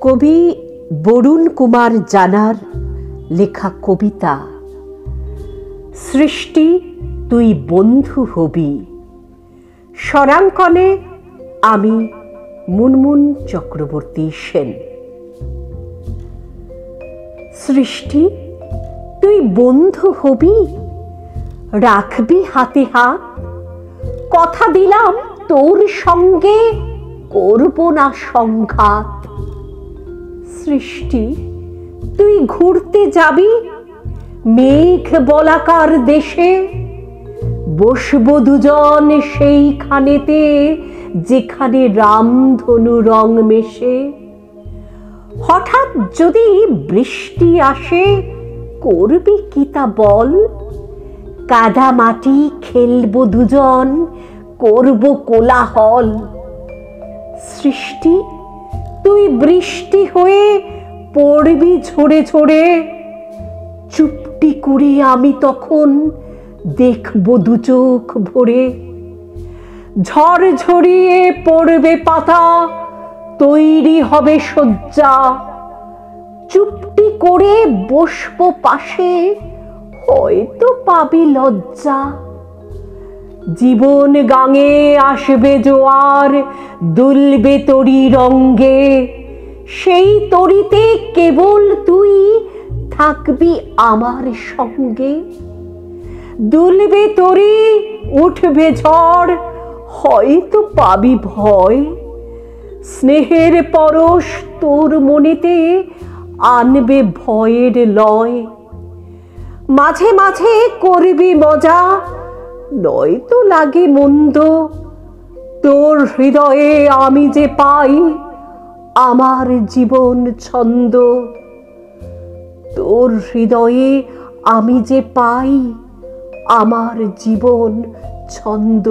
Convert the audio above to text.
কবি বরুণ কুমার জানার লেখা কবিতা সৃষ্টি তুই বন্ধু হবি। স্বরাঙ্কনে আমি মুনমুন চক্রবর্তী সেন। সৃষ্টি তুই বন্ধু হবি, রাখবি হাতে হাত, কথা দিলাম তোর সঙ্গে করব না সংঘাত। সৃষ্টি তুই ঘুরতে যাবি মেঘ বলাকার দেশে, বসবো দুজন সেইখানেতে যেখানে রামধনু রং মেশে। হঠাৎ যদি বৃষ্টি আসে করবি কি তা বল, কাদা মাটি খেলবো দুজন করব কোলাহল। সৃষ্টি তুই বৃষ্টি হয়ে পড়বি ঝরে ঝরে, চুপটি করে আমি তখন দেখব দু চোখ ভরে। ঝড় ঝরিয়ে পড়বে পাতা, তৈরি হবে শয্যা, চুপটি করে বসবো পাশে, হয়তো পাবি লজ্জা। জীবন গাঙে আসবে জোয়ার, দুলবে তরি রঙ্গে, সেই তরিতে কেবল তুই থাকবি আমার সঙ্গে। দুলবে তরি উঠবে ঝড়, হয়তো পাবি ভয়, স্নেহের পরশ তোর মনেতে আনবে ভয়ের লয়। মাঝে মাঝে করবি মজা, নয়তো লাগে মন্দ, তোর হৃদয়ে আমি যে পাই আমার জীবন ছন্দ। তোর হৃদয়ে আমি যে পাই আমার জীবন ছন্দ।